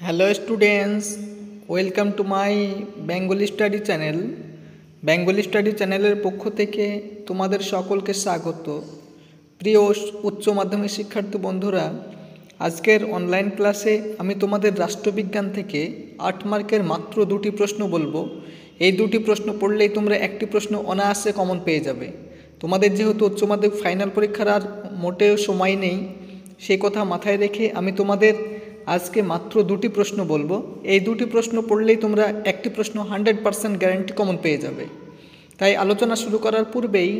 Hello students, welcome to my Bengali study channel. Bengali study চ্যানেলের পক্ষ থেকে তোমাদের সকলকে স্বাগত। প্রিয় উচ্চ মাধ্যমিক শিক্ষার্থী বন্ধুরা, আজকের অনলাইন ক্লাসে আমি তোমাদের রাষ্ট্রবিজ্ঞান থেকে 8 মার্কের মাত্র 2টি প্রশ্ন বলবো। এই 2টি প্রশ্ন পড়লেই তোমরা একটি প্রশ্ন অনায়াসে কমন পেয়ে যাবে। তোমাদের যেহেতু উচ্চ মাধ্যমিক ফাইনাল পরীক্ষার আর মোটেও সময় নেই, সেই কথা মাথায় রেখে আমি তোমাদের আজকে মাত্র 2টি প্রশ্ন বলবো। এই 2টি প্রশ্ন পড়লেই তোমরা একটি প্রশ্ন 100% গ্যারান্টি কমন পেয়ে যাবে। তাই আলোচনা শুরু করার পূর্বেই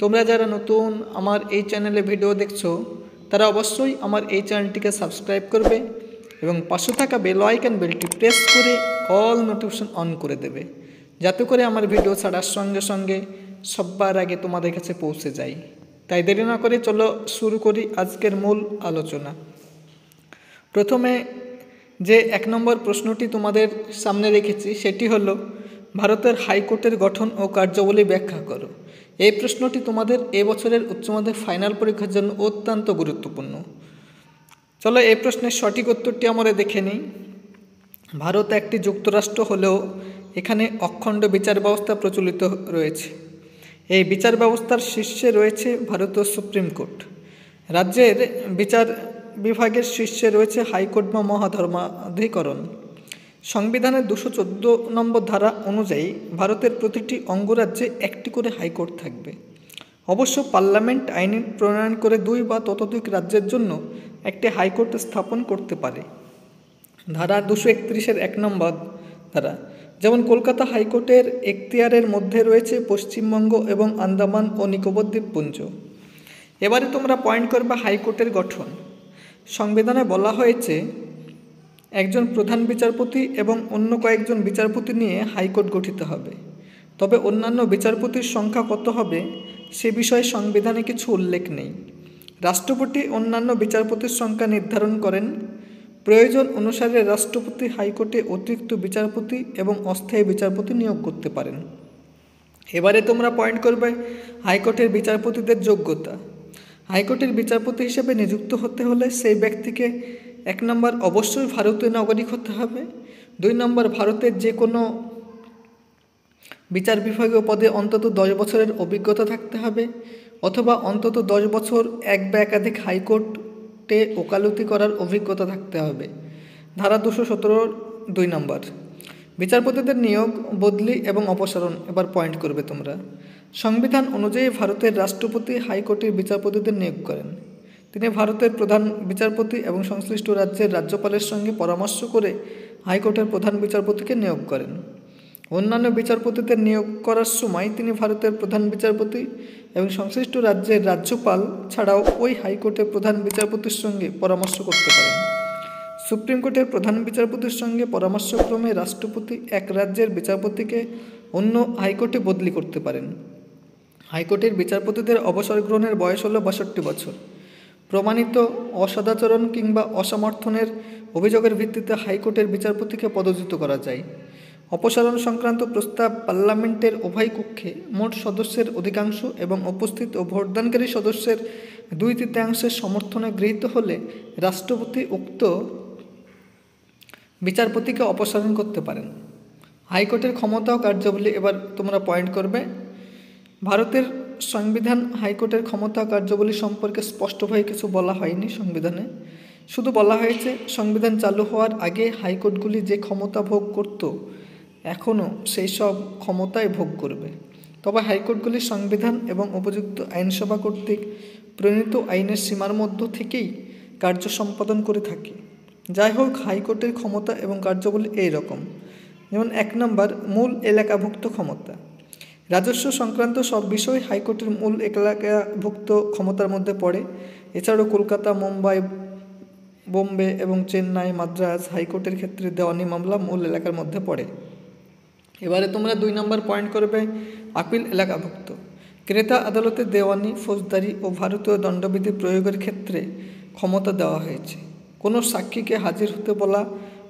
তোমরা যারা নতুন আমার এই চ্যানেলে ভিডিও দেখছো, তারা অবশ্যই আমার এই চ্যানেলটিকে সাবস্ক্রাইব করবে এবং পাশে থাকা বেল আইকন বেলটি প্রেস করে অল নোটিফিকেশন অন করে দেবে, যাতে করে আমার ভিডিও ছাড়ার সঙ্গে সঙ্গে সবার আগে তোমাদের কাছে পৌঁছে যায়। তাই দেরি না করে চলো শুরু করি আজকের মূল আলোচনা। প্রথমে যে 1 নম্বর প্রশ্নটি তোমাদের সামনে রেখেছি সেটি হলো, ভারতের হাইকোর্টের গঠন ও কার্যাবলী ব্যাখ্যা করো। এই প্রশ্নটি তোমাদের এবছরের উচ্চ মাধ্যমিক ফাইনাল পরীক্ষার জন্য অত্যন্ত গুরুত্বপূর্ণ। চলো এই প্রশ্নের সঠিক উত্তরটি আমরা দেখে নিই। ভারত একটি যুক্তরাষ্ট্র হলেও এখানে অখণ্ড বিচার ব্যবস্থা প্রচলিত রয়েছে। এই বিচার ব্যবস্থার শীর্ষে রয়েছে ভারতীয় সুপ্রিম কোর্ট। রাজ্যের বিচার বিভাগের শীর্ষে রয়েছে হাইকোর্ট বা মহাধর্মাধিকরণ। সংবিধানের 214 নম্বর ধারা অনুযায়ী ভারতের প্রতিটি অঙ্গরাজ্যে একটি করে হাইকোর্ট থাকবে। অবশ্য পার্লামেন্ট আইন প্রণয়ন করে 2 বা ততোধিক রাজ্যের জন্য একটি হাইকোর্ট স্থাপন করতে পারে। ধারা 231-এর 1 নম্বর ধারা, যেমন কলকাতা হাইকোর্টের এখতিয়ারের মধ্যে রয়েছে পশ্চিমবঙ্গ এবং আন্দামান ও নিকোবর দ্বীপপুঞ্জ। এবারে তোমরা পয়েন্ট করবে হাইকোর্টের গঠন। সংবিধানে বলা হয়েছে একজন প্রধান বিচারপতি এবং অন্য কয়েকজন বিচারপতি নিয়ে হাইকোর্ট গঠিত হবে। তবে অন্যান্য বিচারপতির সংখ্যা কত হবে সে বিষয়ে সংবিধানে কিছু উল্লেখ নেই। রাষ্ট্রপতি অন্যান্য বিচারপতির সংখ্যা নির্ধারণ করেন। প্রয়োজন অনুসারে রাষ্ট্রপতি হাইকোর্টে অতিরিক্ত বিচারপতি এবং অস্থায়ী বিচারপতি নিয়োগ করতে পারেন। এবারে তোমরা পয়েন্ট করবে হাইকোর্টের বিচারপতিদের যোগ্যতা। হাইকোর্টের বিচারপতি হিসেবে নিযুক্ত হতে হলে সেই ব্যক্তিকে 1 নম্বর অবশ্যই ভারতীয় নাগরিক হতে হবে। 2 নম্বর ভারতের যে কোনো বিচার বিভাগীয় পদে অন্তত 10 বছরের অভিজ্ঞতা থাকতে হবে, অথবা অন্তত 10 বছর এক বা একাধিক হাইকোর্টে ওকালতি করার অভিজ্ঞতা থাকতে হবে। ধারা 217 2 নম্বর, বিচারপতিদের নিয়োগ, বদলি এবং অপসারণ। এবার পয়েন্ট করবে তোমরা। সংবিধান অনুযায়ী ভারতের রাষ্ট্রপতি হাইকোর্টের বিচারপতিদের নিয়োগ করেন। তিনি ভারতের প্রধান বিচারপতি এবং সংশ্লিষ্ট রাজ্যের রাজ্যপালের সঙ্গে পরামর্শ করে হাইকোর্টের প্রধান বিচারপতিকে নিয়োগ করেন। অন্যান্য বিচারপতিদের নিয়োগ করার সময় তিনি ভারতের প্রধান বিচারপতি এবং সংশ্লিষ্ট রাজ্যের রাজ্যপাল ছাড়াও ওই হাইকোর্টের প্রধান বিচারপতির সঙ্গে পরামর্শ করতে পারেন। সুপ্রিম কোর্টের প্রধান বিচারপতির সঙ্গে পরামর্শক্রমে রাষ্ট্রপতি এক রাজ্যের বিচারপতিকে অন্য হাইকোর্টে বদলি করতে পারেন। হাইকোর্টের বিচারপতিদের অবসর গ্রহণের বয়স হল 62 বছর। প্রমাণিত অসদাচরণ কিংবা অসমর্থনের অভিযোগের ভিত্তিতে হাইকোর্টের বিচারপতিকে পদচ্যুত করা যায়। অপসারণ সংক্রান্ত প্রস্তাব পার্লামেন্টের উভয় কক্ষে মোট সদস্যের অধিকাংশ এবং উপস্থিত ও ভোটদানকারী সদস্যের 2/3 সমর্থনে গৃহীত হলে রাষ্ট্রপতি উক্ত বিচারপতিকে অপসারণ করতে পারেন। হাইকোর্টের ক্ষমতা ও কার্যাবলী। এবার তোমরা পয়েন্ট করবে। ভারতের সংবিধান হাইকোর্টের ক্ষমতা ও কার্যাবলী সম্পর্কে স্পষ্টভাবে কিছু বলা হয়নি সংবিধানে। শুধু বলা হয়েছে সংবিধান চালু হওয়ার আগে হাইকোর্টগুলি যে ক্ষমতা ভোগ করত এখনও সেই সব ক্ষমতায় ভোগ করবে। তবে হাইকোর্টগুলি সংবিধান এবং উপযুক্ত আইনসভা কর্তৃক প্রণীত আইনের সীমার মধ্য থেকেই কার্য সম্পাদন করে থাকে। যাই হোক, হাইকোর্টের ক্ষমতা এবং কার্যাবলী এই রকম। যেমন 1 নম্বর, মূল এলাকাভুক্ত ক্ষমতা। রাজস্ব সংক্রান্ত সব বিষয় হাইকোর্টের মূল এলাকাভুক্ত ক্ষমতার মধ্যে পড়ে। এছাড়াও কলকাতা, মুম্বাই, বোম্বে এবং চেন্নাই, মাদ্রাজ হাইকোর্টের ক্ষেত্রে দেওয়ানি মামলা মূল এলাকার মধ্যে পড়ে। এবারে তোমরা 2 নম্বর পয়েন্ট করবে আপিল এলাকাভুক্ত। ক্রেতা আদালতে দেওয়ানি, ফৌজদারি ও ভারতীয় দণ্ডবিধি প্রয়োগের ক্ষেত্রে ক্ষমতা দেওয়া হয়েছে। কোনো সাক্ষীকে হাজির হতে বলা,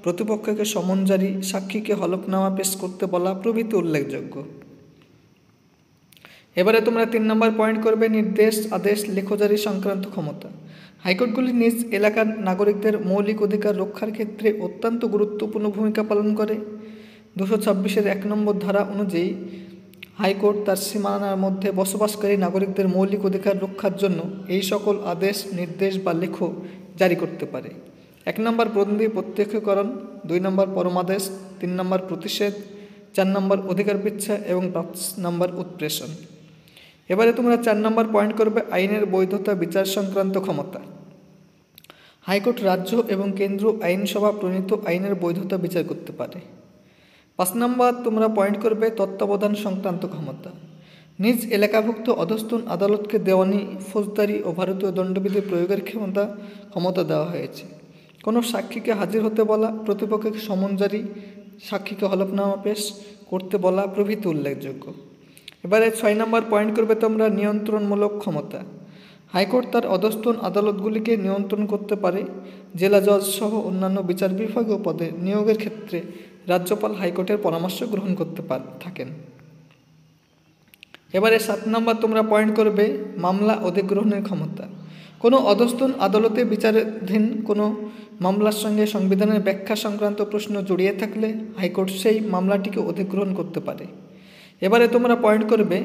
প্রতিপক্ষকে সমন জারি, সাক্ষীকে হলফনামা পেশ করতে বলা প্রভৃতি উল্লেখযোগ্য। এবারে তোমরা 3 নম্বর পয়েন্ট করবে নির্দেশ, আদেশ, লেখজারি সংক্রান্ত ক্ষমতা। হাইকোর্টগুলি নিজ এলাকার নাগরিকদের মৌলিক অধিকার রক্ষার ক্ষেত্রে অত্যন্ত গুরুত্বপূর্ণ ভূমিকা পালন করে। 226-এর 1 নম্বর ধারা অনুযায়ী হাইকোর্ট তার সীমানার মধ্যে বসবাসকারী নাগরিকদের মৌলিক অধিকার রক্ষার জন্য এই সকল আদেশ, নির্দেশ বা লেখ জারি করতে পারে। 1 নম্বর বন্দি প্রত্যক্ষকরণ, 2 নম্বর পরমাদেশ, 3 নম্বর প্রতিষেধ, 4 নম্বর অধিকার পিচ্ছা এবং 5 নম্বর উৎপ্রেষণ। এবারে তোমরা 4 নম্বর পয়েন্ট করবে আইনের বৈধতা বিচার সংক্রান্ত ক্ষমতা। হাইকোর্ট রাজ্য এবং কেন্দ্র আইনসভা প্রণীত আইনের বৈধতা বিচার করতে পারে। 5 নম্বর তোমরা পয়েন্ট করবে তত্ত্বাবধান সংক্রান্ত ক্ষমতা। নিজ এলাকাভুক্ত অধস্তন আদালতকে দেওয়ানি, ফৌজদারি ও ভারতীয় দণ্ডবিধি প্রয়োগের ক্ষমতা দেওয়া হয়েছে। কোনো সাক্ষীকে হাজির হতে বলা, প্রতিপক্ষকে সমন জারি, সাক্ষীকে হলফনামা পেশ করতে বলা প্রভৃতি উল্লেখযোগ্য। এবারে 6 নম্বর পয়েন্ট করবে তোমরা নিয়ন্ত্রণমূলক ক্ষমতা। হাইকোর্ট তার অধস্তন আদালতগুলিকে নিয়ন্ত্রণ করতে পারে। জেলা জজ সহ অন্যান্য বিচার বিভাগীয় পদে নিয়োগের ক্ষেত্রে রাজ্যপাল হাইকোর্টের পরামর্শ গ্রহণ করতে থাকেন। এবারে 7 নম্বর তোমরা পয়েন্ট করবে মামলা অধিগ্রহণের ক্ষমতা। কোনো অধস্তন আদালতে বিচারাধীন কোনো মামলার সঙ্গে সংবিধানের ব্যাখ্যা সংক্রান্ত প্রশ্ন জড়িয়ে থাকলে হাইকোর্ট সেই মামলাটিকে অধিগ্রহণ করতে পারে। এবারে তোমরা পয়েন্ট করবে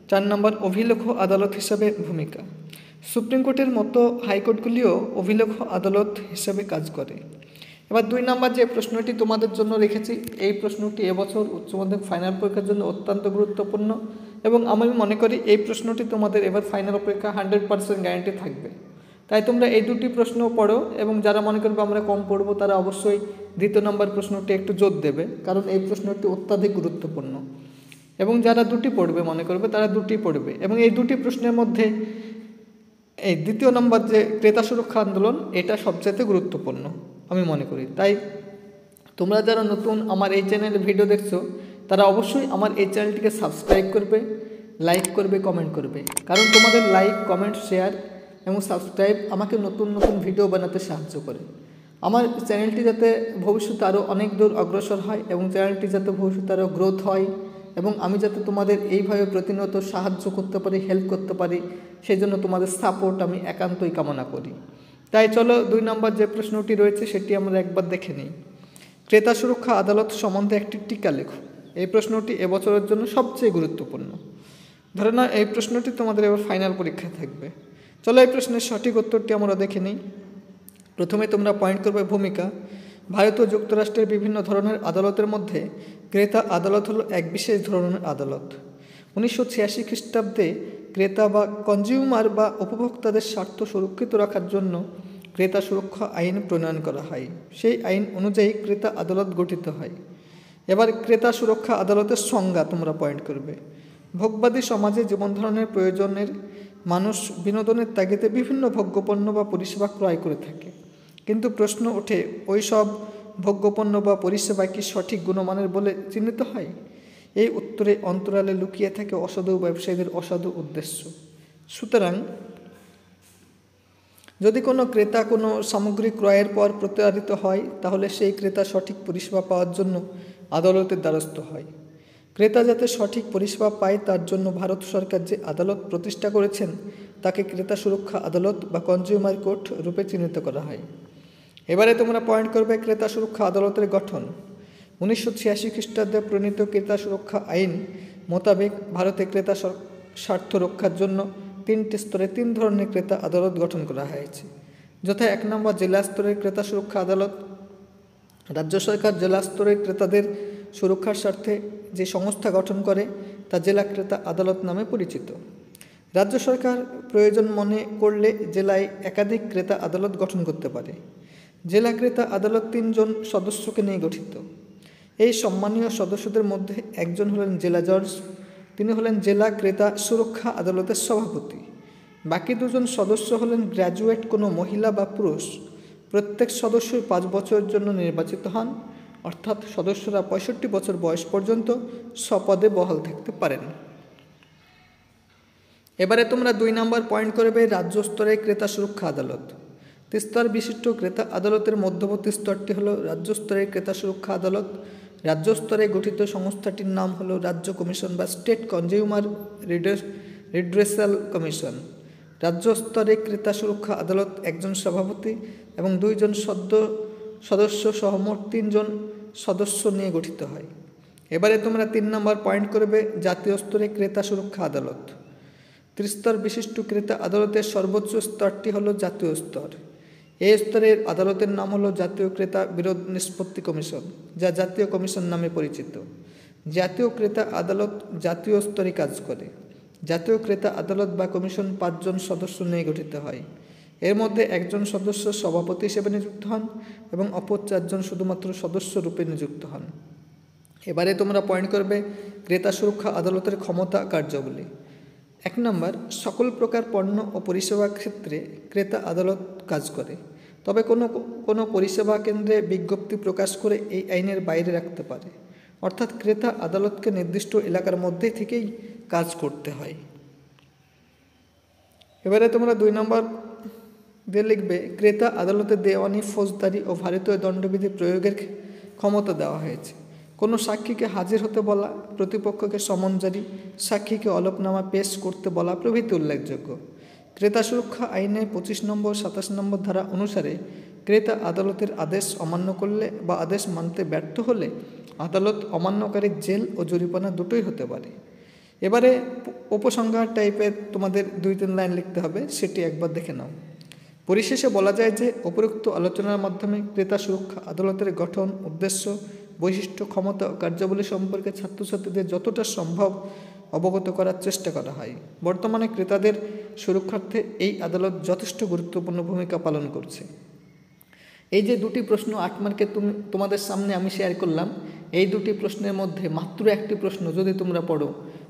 4 নম্বর অভিলেখ আদালত হিসাবে ভূমিকা। সুপ্রিম কোর্টের মতো হাইকোর্টগুলিও অভিলেখ আদালত হিসাবে কাজ করে। এবার 2 নম্বর যে প্রশ্নটি তোমাদের জন্য রেখেছি, এই প্রশ্নটি এবছর উচ্চ মাধ্যমিক ফাইনাল পরীক্ষার জন্য অত্যন্ত গুরুত্বপূর্ণ এবং আমি মনে করি এই প্রশ্নটি তোমাদের এবার ফাইনাল পরীক্ষা 100% গ্যারান্টি থাকবে। তাই তোমরা এই 2টি প্রশ্ন পড়ো এবং যারা মনে করবে আমরা কম পড়বো তারা অবশ্যই 2 নম্বর প্রশ্নটি একটু জোর দেবে, কারণ এই প্রশ্নটি অত্যাধিক গুরুত্বপূর্ণ। এবং যারা 2টি পড়বে মনে করবে তারা 2টি পড়বে। এবং এই 2টি প্রশ্নের মধ্যে এই 2য় নম্বর যে ক্রেতা সুরক্ষা আন্দোলন, এটা সবচেয়ে গুরুত্বপূর্ণ আমি মনে করি। তাই তোমরা যারা নতুন আমার এই চ্যানেলে ভিডিও দেখছো তারা অবশ্যই আমার এই চ্যানেলটিকে সাবস্ক্রাইব করবে, লাইক করবে, কমেন্ট করবে, কারণ তোমাদের লাইক, কমেন্ট, শেয়ার এবং সাবস্ক্রাইব আমাকে নতুন নতুন ভিডিও বানাতে সাহায্য করে। আমার চ্যানেলটি যাতে ভবিষ্যতে আরও অনেক দূর অগ্রসর হয় এবং চ্যানেলটি যাতে ভবিষ্যতে আরও গ্রোথ হয় এবং আমি যাতে তোমাদের এইভাবে প্রতিনিয়ত সাহায্য করতে পারি, হেল্প করতে পারি, সেই জন্য তোমাদের সাপোর্ট আমি একান্তই কামনা করি। তাই চলো 2 নম্বর যে প্রশ্নটি রয়েছে সেটি আমরা একবার দেখে নিই। ক্রেতা সুরক্ষা আদালত সম্বন্ধে একটি টিকা লেখো। এই প্রশ্নটি এবছরের জন্য সবচেয়ে গুরুত্বপূর্ণ। ধরে না এই প্রশ্নটি তোমাদের এবার ফাইনাল পরীক্ষায় থাকবে। চলো এই প্রশ্নের সঠিক উত্তরটি আমরা দেখে নিই। প্রথমে তোমরা পয়েন্ট করবে ভূমিকা। ভারতীয় যুক্তরাষ্ট্রের বিভিন্ন ধরনের আদালতের মধ্যে ক্রেতা আদালত হলো এক বিশেষ ধরনের আদালত। 1986 খ্রিস্টাব্দে ক্রেতা বা কনজিউমার বা উপভোক্তাদের স্বার্থ সুরক্ষিত রাখার জন্য ক্রেতা সুরক্ষা আইন প্রণয়ন করা হয়। সেই আইন অনুযায়ী ক্রেতা আদালত গঠিত হয়। এবার ক্রেতা সুরক্ষা আদালতের সংজ্ঞা তোমরা পয়েন্ট করবে। ভোগবাদী সমাজে জীবন ধারণের প্রয়োজনের মানুষ বিনোদনের তাগিদে বিভিন্ন ভোগ্যপণ্য বা পরিষেবা ক্রয় করে থাকে, কিন্তু প্রশ্ন ওঠে ওই সব ভোগ্যপণ্য বা পরিষেবা কি সঠিক গুণমানের বলে চিহ্নিত হয়? এই উত্তরে অন্তরালে লুকিয়ে থাকে অসাধু ব্যবসায়ীদের অসাধু উদ্দেশ্য। সুতরাং যদি কোনো ক্রেতা কোনো সামগ্রী ক্রয়ের পর প্রতারিত হয় তাহলে সেই ক্রেতা সঠিক পরিষেবা পাওয়ার জন্য আদালতের দ্বারস্থ হয়। ক্রেতা যাতে সঠিক পরিষেবা পায় তার জন্য ভারত সরকার যে আদালত প্রতিষ্ঠা করেছেন তাকে ক্রেতা সুরক্ষা আদালত বা কনজিউমার কোর্ট রূপে চিহ্নিত করা হয়। এবারে তোমরা পয়েন্ট করবে ক্রেতা সুরক্ষা আদালতের গঠন। 1986 খ্রিস্টাব্দে প্রণীত ক্রেতা সুরক্ষা আইন মোতাবেক ভারতে ক্রেতা স্বার্থ রক্ষার জন্য 3টি স্তরে 3 ধরনের ক্রেতা আদালত গঠন করা হয়েছে, যথা 1 নম্বর জেলা স্তরের ক্রেতা সুরক্ষা আদালত। রাজ্য সরকার জেলা স্তরের ক্রেতাদের সুরক্ষার স্বার্থে যে সংস্থা গঠন করে তা জেলা ক্রেতা আদালত নামে পরিচিত। রাজ্য সরকার প্রয়োজন মনে করলে জেলায় একাধিক ক্রেতা আদালত গঠন করতে পারে। জেলা ক্রেতা আদালত 3 জন সদস্যকে নিয়ে গঠিত। এই সম্মানীয় সদস্যদের মধ্যে একজন হলেন জেলা জজ, তিনি হলেন জেলা ক্রেতা সুরক্ষা আদালতের সভাপতি। বাকি 2 জন সদস্য হলেন গ্র্যাজুয়েট কোনো মহিলা বা পুরুষ। প্রত্যেক সদস্যই 5 বছরের জন্য নির্বাচিত হন, অর্থাৎ সদস্যরা 65 বছর বয়স পর্যন্ত স্বপদে বহাল থাকতে পারেন। এবারে তোমরা 2 নম্বর পয়েন্ট করবে রাজ্য স্তরের ক্রেতা সুরক্ষা আদালত। 3 স্তর বিশিষ্ট ক্রেতা আদালতের মধ্যবর্তী স্তরটি হল রাজ্য স্তরের ক্রেতা সুরক্ষা আদালত। রাজ্য স্তরে গঠিত সংস্থাটির নাম হলো রাজ্য কমিশন বা স্টেট কনজিউমার রিড্রেসাল কমিশন। রাজ্য স্তরে ক্রেতা সুরক্ষা আদালত একজন সভাপতি এবং 2 জন সদস্য সহ মোট 3 জন সদস্য নিয়ে গঠিত হয়। এবারে তোমরা 3 নম্বর পয়েন্ট করবে জাতীয় স্তরে ক্রেতা সুরক্ষা আদালত। ত্রিস্তর বিশিষ্ট ক্রেতা আদালতের সর্বোচ্চ স্তরটি হলো জাতীয় স্তর। এই স্তরের আদালতের নাম হলো জাতীয় ক্রেতা বিরোধ নিষ্পত্তি কমিশন, যা জাতীয় কমিশন নামে পরিচিত। জাতীয় ক্রেতা আদালত জাতীয় স্তরে কাজ করে। জাতীয় ক্রেতা আদালত বা কমিশন 5 জন সদস্য নিয়ে গঠিত হয়। এর মধ্যে 1 জন সদস্য সভাপতি হিসেবে নিযুক্ত হন এবং অপর 4 জন শুধুমাত্র সদস্য রূপে নিযুক্ত হন। এবারে তোমরা পয়েন্ট করবে ক্রেতা সুরক্ষা আদালতের ক্ষমতা কার্যাবলী। 1 নম্বর, সকল প্রকার পণ্য ও পরিষেবা ক্ষেত্রে ক্রেতা আদালত কাজ করে, তবে কোনো পরিষেবা কেন্দ্রে বিজ্ঞপ্তি প্রকাশ করে এই আইনের বাইরে রাখতে পারে, অর্থাৎ ক্রেতা আদালতকে নির্দিষ্ট এলাকার মধ্যে থেকেই কাজ করতে হয়। এবারে তোমরা 2 নম্বর দিয়ে লিখবে ক্রেতা আদালতে দেওয়ানি, ফৌজদারি ও ভারতীয় দণ্ডবিধি প্রয়োগের ক্ষমতা দেওয়া হয়েছে। কোনো সাক্ষীকে হাজির হতে বলা, প্রতিপক্ষকে সমন জারি, সাক্ষীকে হলফনামা পেশ করতে বলা প্রভৃতি উল্লেখযোগ্য। ক্রেতা সুরক্ষা আইনে 25 নম্বর 27 নম্বর ধারা অনুসারে ক্রেতা আদালতের আদেশ অমান্য করলে বা আদেশ মানতে ব্যর্থ হলে আদালত অমান্যকারীর জেল ও জরিমানা দুটোই হতে পারে। এবারে উপসংহার টাইপের তোমাদের 2-3 লাইন লিখতে হবে, সেটি একবার দেখে নাও। পরিশেষে বলা যায় যে উপরোক্ত আলোচনার মাধ্যমে ক্রেতা সুরক্ষা আদালতের গঠন, উদ্দেশ্য, বৈশিষ্ট্য, ক্ষমতা ও কার্যাবলী সম্পর্কে ছাত্রছাত্রীদের যতটা সম্ভব অবগত করার চেষ্টা করা হয়। বর্তমানে ক্রেতাদের সুরক্ষার্থে এই আদালত যথেষ্ট গুরুত্বপূর্ণ ভূমিকা পালন করছে। এই যে 2টি প্রশ্ন 8 মার্কে তোমাদের সামনে আমি শেয়ার করলাম, এই 2টি প্রশ্নের মধ্যে মাত্র একটি প্রশ্ন যদি তোমরা পড়ো,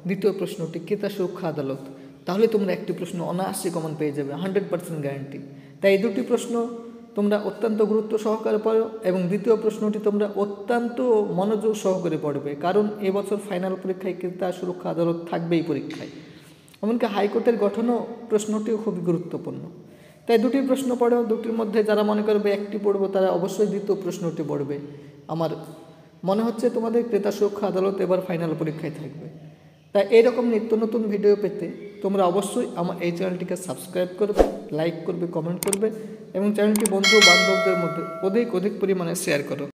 দ্বিতীয় প্রশ্নটি ক্রেতা সুরক্ষা আদালত, তাহলে তোমরা একটি প্রশ্ন অনায়াসে কমন পেয়ে যাবে, 100% গ্যারান্টি। তাই এই 2টি প্রশ্ন তোমরা অত্যন্ত গুরুত্ব সহকারে পড়ো এবং দ্বিতীয় প্রশ্নটি তোমরা অত্যন্ত মনোযোগ সহকারে পড়বে, কারণ এবছর ফাইনাল পরীক্ষায় ক্রেতা সুরক্ষা আদালত থাকবেই পরীক্ষায়। এমনকি হাইকোর্টের গঠনও প্রশ্নটিও খুবই গুরুত্বপূর্ণ। তাই 2টি প্রশ্ন পড়ো, 2টির মধ্যে যারা মনে করবে একটি পড়বো তারা অবশ্যই দ্বিতীয় প্রশ্নটি পড়বে। আমার মনে হচ্ছে তোমাদের ক্রেতা সুরক্ষা আদালত এবার ফাইনাল পরীক্ষায় থাকবে। তাই এইরকম নিত্য নতুন ভিডিও পেতে তোমরা অবশ্যই আমার এই চ্যানেলটিকে সাবস্ক্রাইব করবে, লাইক করবে, কমেন্ট করবে এবং চ্যানেলটি বন্ধু বান্ধবদের মধ্যে অধিক পরিমাণে শেয়ার করো।